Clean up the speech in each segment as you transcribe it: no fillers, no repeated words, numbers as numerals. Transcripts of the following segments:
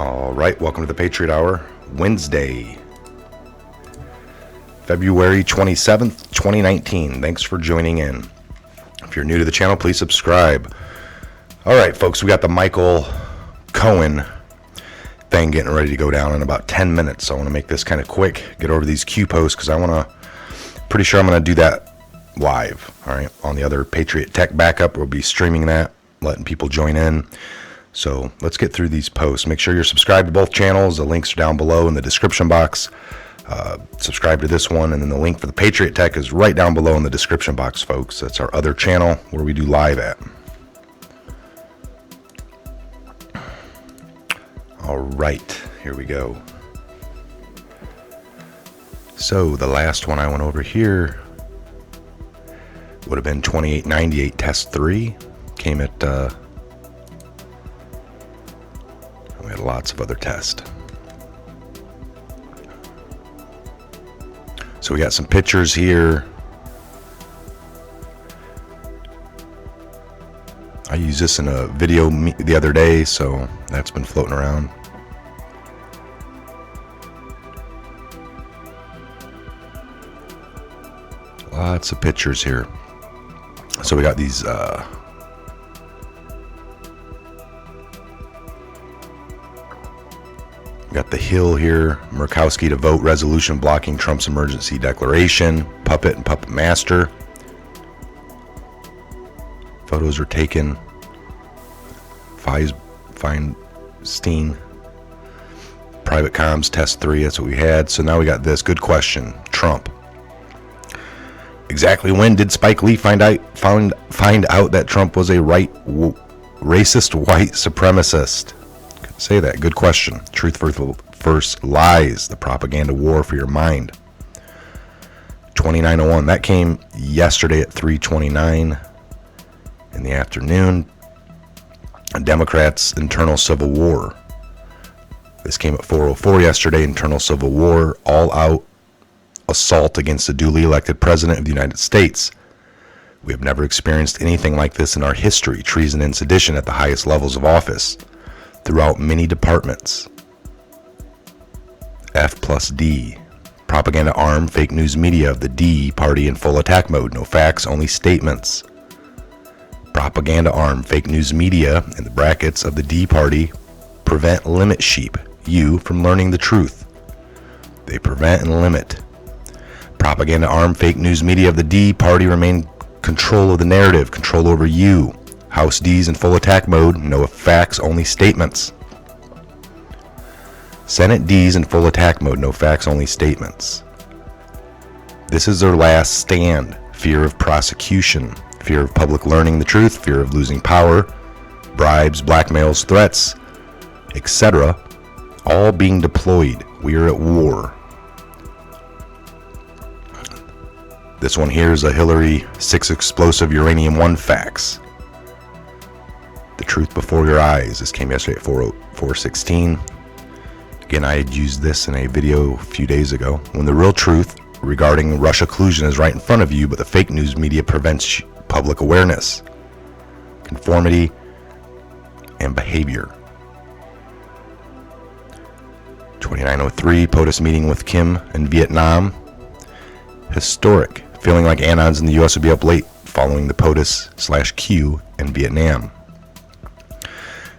All right, welcome to the Patriot Hour, Wednesday, February 27th, 2019. Thanks for joining in. If you're new to the channel, please subscribe. All right, folks, we got the Michael Cohen thing getting ready to go down in about 10 minutes. So I want to make this kind of quick, get over these Q posts, because pretty sure I'm going to do that live, all right, on the other Patriot Tech backup. We'll be streaming that, letting people join in. So let's get through these posts. Make sure you're subscribed to both channels. The links are down below in the description box. Subscribe to this one, and then the link for the Patriot Tech is right down below in the description box, folks. That's our other channel where we do live at. All right, here we go. So the last one I went over here would have been 2898 test 3. Came at we had lots of other tests. So we got some pictures here. I used this in a video the other day, so that's been floating around. Lots of pictures here. So we got these we got the Hill here, Murkowski to vote resolution blocking Trump's emergency declaration, Puppet and Puppet Master. Photos were taken. Feinstein. Private comms test 3, that's what we had. So now we got this. Good question. Trump. Exactly when did Spike Lee find out that Trump was a racist white supremacist? Say that. Good question. Truth versus lies. The propaganda war for your mind. 2901. That came yesterday at 3:29 in the afternoon. Democrats' internal civil war. This came at 4:04 yesterday. Internal civil war. All-out assault against the duly elected president of the United States. We have never experienced anything like this in our history. Treason and sedition at the highest levels of office. Throughout many departments. F+D. Propaganda arm, fake news media of the D party in full attack mode. No facts, only statements. Propaganda arm, fake news media in the brackets of the D party prevent limit sheep, you, from learning the truth. They prevent and limit. Propaganda arm, fake news media of the D party remain control of the narrative, control over you. House D's in full attack mode, no facts, only statements. Senate D's in full attack mode, no facts, only statements. This is their last stand. Fear of prosecution, fear of public learning the truth, fear of losing power, bribes, blackmails, threats, etc. All being deployed. We are at war. This one here is a Hillary 6 explosive uranium-1 facts. The truth before your eyes. This came yesterday at 4:16. Again, I had used this in a video a few days ago. When the real truth regarding Russia collusion is right in front of you, but the fake news media prevents public awareness, conformity, and behavior. 2903, POTUS meeting with Kim in Vietnam. Historic. Feeling like anons in the U.S. would be up late following the POTUS/Q in Vietnam.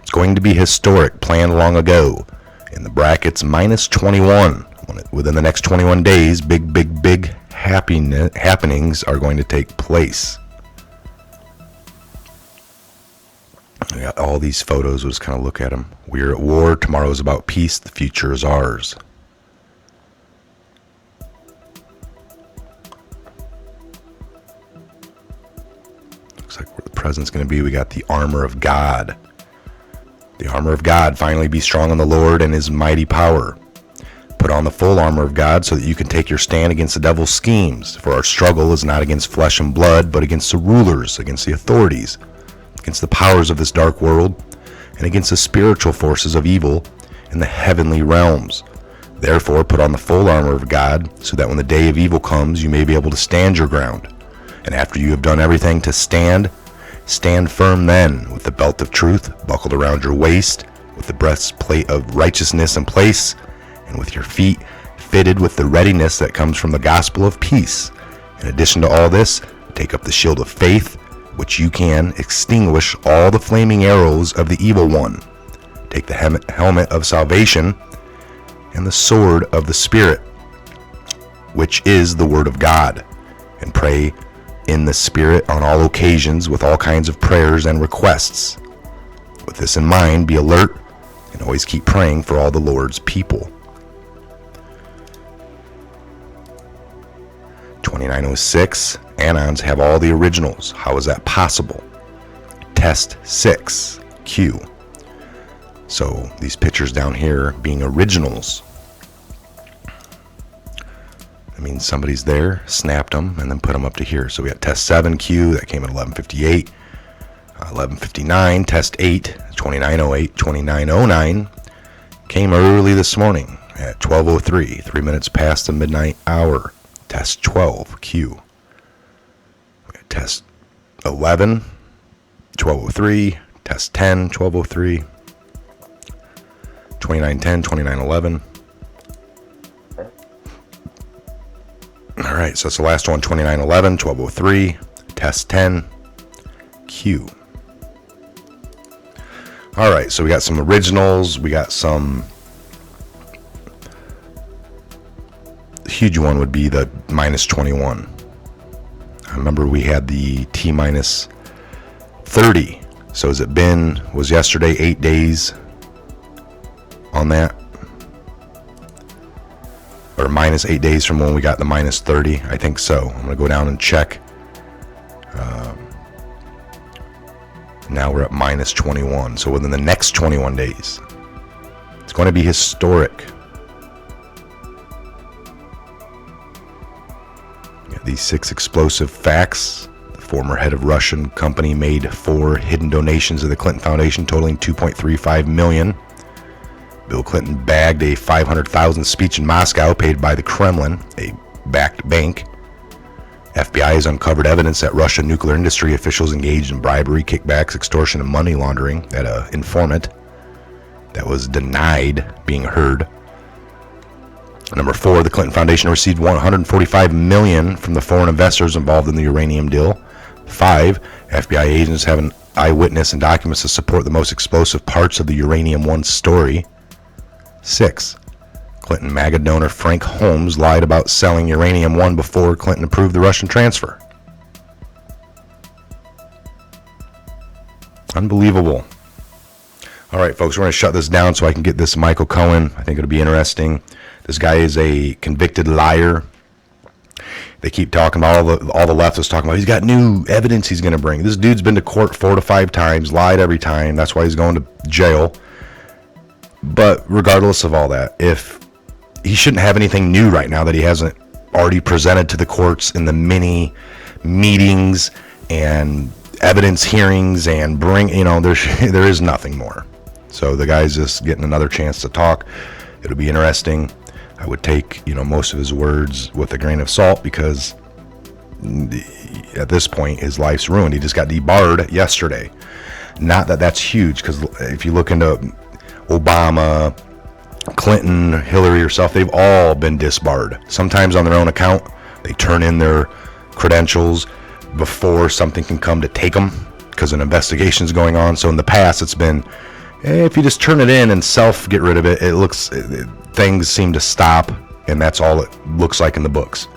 It's going to be historic, planned long ago. In the brackets, -21. Within the next 21 days, big happenings are going to take place. We got all these photos. We'll just kind of look at them. We're at war. Tomorrow is about peace. The future is ours. Looks like where the present's going to be. We got the armor of God. The armor of God, finally be strong in the Lord and his mighty power. Put on the full armor of God so that you can take your stand against the devil's schemes. For our struggle is not against flesh and blood, but against the rulers, against the authorities, against the powers of this dark world, and against the spiritual forces of evil in the heavenly realms. Therefore, put on the full armor of God, so that when the day of evil comes, you may be able to stand your ground. And after you have done everything to stand, stand firm then, with the belt of truth buckled around your waist, with the breastplate of righteousness in place, and with your feet fitted with the readiness that comes from the gospel of peace. In addition to all this, take up the shield of faith, which you can extinguish all the flaming arrows of the evil one. Take the helmet of salvation and the sword of the Spirit, which is the word of God, and pray in the Spirit on all occasions with all kinds of prayers and requests. With this in mind, be alert and always keep praying for all the Lord's people. 2906, Anons have all the originals. How is that possible? Test 6, Q. So these pictures down here being originals, that means somebody's there, snapped them, and then put them up to here. So we got test 7, Q, that came at 11:58. 11:59, test 8, 2908, 2909, came early this morning at 12:03, 3 minutes past the midnight hour. Test 12, Q. Test 11, 12:03, test 10, 12:03, 2910, 2911. All right, so that's the last one, 2911, 12:03, test 10, Q. All right, so we got some originals, we got some. The huge one would be the minus 21. I remember we had the T minus 30. So has it been, was yesterday 8 days on that? Or minus 8 days from when we got the minus 30? I think so. I'm going to go down and check. Now we're at minus 21. So within the next 21 days, it's going to be historic. These 6 explosive facts. The former head of Russian company made 4 hidden donations to the Clinton Foundation totaling $2.35 million. Bill Clinton bagged a $500,000 speech in Moscow paid by the Kremlin, a backed bank. FBI has uncovered evidence that Russian nuclear industry officials engaged in bribery, kickbacks, extortion, and money laundering at an informant that was denied being heard. Number 4, the Clinton Foundation received $145 million from the foreign investors involved in the uranium deal. 5, FBI agents have an eyewitness and documents to support the most explosive parts of the Uranium One story. 6, Clinton MAGA donor Frank Holmes lied about selling Uranium One before Clinton approved the Russian transfer. Unbelievable. All right, folks, we're going to shut this down so I can get this Michael Cohen. I think it'll be interesting. This guy is a convicted liar. They keep talking about, all the leftists talking about, he's got new evidence he's going to bring. This dude's been to court 4 to 5 times, lied every time. That's why he's going to jail. But regardless of all that, if he shouldn't have anything new right now that he hasn't already presented to the courts in the many meetings and evidence hearings and there is nothing more. So the guy's just getting another chance to talk. It'll be interesting. I would take, most of his words with a grain of salt because at this point his life's ruined. He just got debarred yesterday. Not that that's huge, because if you look into Obama, Clinton, Hillary herself, they've all been disbarred. Sometimes on their own account. They turn in their credentials before something can come to take them because an investigation is going on. So in the past, it's been, if you just turn it in and get rid of it, things seem to stop, and that's all it looks like in the books.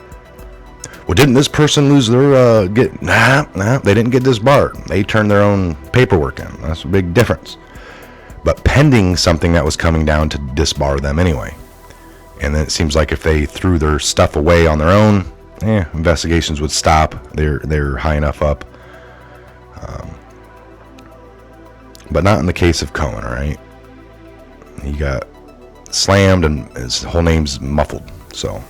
Well, didn't this person lose their Nah, they didn't get disbarred. They turned their own paperwork in. That's a big difference. But pending something that was coming down to disbar them anyway. And then it seems like if they threw their stuff away on their own, investigations would stop. They're high enough up. But not in the case of Cohen, all right? He got slammed and his whole name's muffled. So,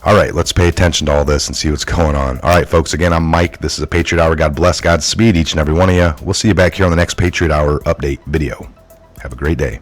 all right, let's pay attention to all this and see what's going on. All right, folks, again, I'm Mike. This is a Patriot Hour. God bless, Godspeed each and every one of you. We'll see you back here on the next Patriot Hour update video. Have a great day.